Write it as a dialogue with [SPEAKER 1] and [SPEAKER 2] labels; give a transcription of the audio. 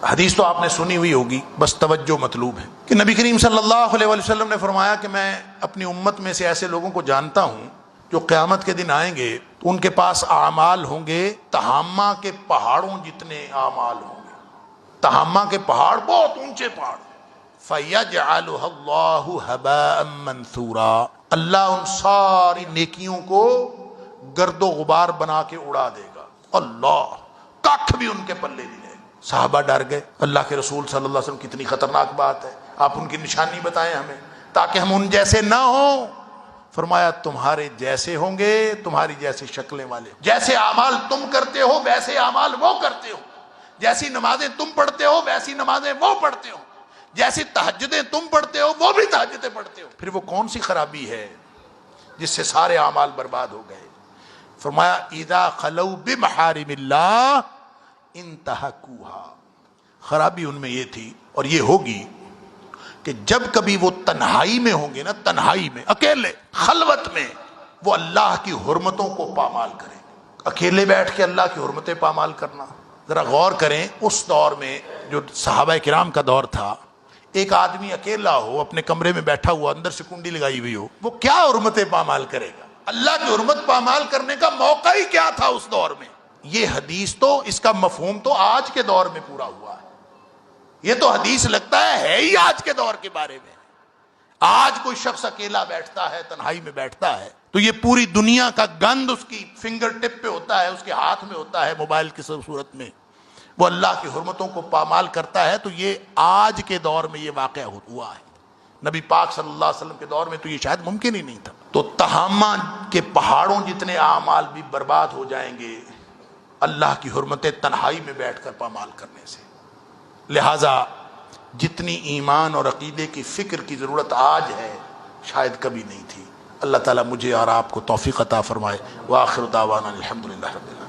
[SPEAKER 1] حدیث تو آپ نے سنی ہوئی ہوگی، بس توجہ مطلوب ہے کہ نبی کریم صلی اللہ علیہ وسلم نے فرمایا کہ میں اپنی امت میں سے ایسے لوگوں کو جانتا ہوں جو قیامت کے دن آئیں گے تو ان کے پاس اعمال ہوں گے تہامہ کے پہاڑوں جتنے اعمال ہوں گے. تہامہ کے پہاڑ بہت اونچے پہاڑ. فَيَجْعَلُهَا اللَّهُ هَبَاءً مَنْثُورًا، اللہ ان ساری نیکیوں کو گرد و غبار بنا کے اڑا دے گا. اللہ ککھ بھی ان کے پلے نہیں رہے. صحابہ ڈر گئے. اللہ کے رسول صلی اللہ علیہ وسلم کتنی خطرناک بات ہے، آپ ان کی نشانی بتائیں ہمیں تاکہ ہم ان جیسے نہ ہوں. فرمایا تمہارے جیسے ہوں گے، تمہاری جیسی شکلیں والے، جیسے اعمال تم کرتے ہو ویسے اعمال وہ کرتے ہو، جیسی نمازیں تم پڑھتے ہو ویسی نمازیں وہ پڑھتے ہو، جیسی تہجدیں تم پڑھتے ہو وہ بھی تہجدیں پڑھتے ہو. پھر وہ کون سی خرابی ہے جس سے سارے اعمال برباد ہو گئے؟ فرمایا اذا خلوا بمحارم اللہ انتہکوہا. خرابی ان میں یہ تھی اور یہ ہوگی کہ جب کبھی وہ تنہائی میں ہوں گے نا، تنہائی میں اکیلے خلوت میں، وہ اللہ کی حرمتوں کو پامال کریں گے. اکیلے بیٹھ کے اللہ کی حرمتیں پامال کرنا، ذرا غور کریں. اس دور میں جو صحابہ کرام کا دور تھا، ایک آدمی اکیلا ہو اپنے کمرے میں بیٹھا ہوا، اندر سے کنڈی لگائی ہوئی ہو، وہ کیا حرمتیں پامال کرے گا؟ اللہ کی حرمت پامال کرنے کا موقع ہی کیا تھا اس دور میں؟ یہ حدیث تو اس کا مفہوم تو آج کے دور میں پورا ہوا ہے. یہ تو حدیث لگتا ہے ہی آج کے دور کے بارے میں. آج کوئی شخص اکیلا بیٹھتا ہے، تنہائی میں بیٹھتا ہے، تو یہ پوری دنیا کا گند اس کی فنگر ٹپ پہ ہوتا ہے، اس کے ہاتھ میں ہوتا ہے موبائل کی صورت میں. وہ اللہ کی حرمتوں کو پامال کرتا ہے. تو یہ آج کے دور میں یہ واقعہ ہوا ہے. نبی پاک صلی اللہ علیہ وسلم کے دور میں تو یہ شاید ممکن ہی نہیں تھا. تو تہامہ کے پہاڑوں جتنے اعمال بھی برباد ہو جائیں گے اللہ کی حرمتیں تنہائی میں بیٹھ کر پامال کرنے سے. لہٰذا جتنی ایمان اور عقیدے کی فکر کی ضرورت آج ہے شاید کبھی نہیں تھی. اللہ تعالیٰ مجھے اور آپ کو توفیق عطا فرمائے. وآخر دعوانا الحمدللہ رب العالمین.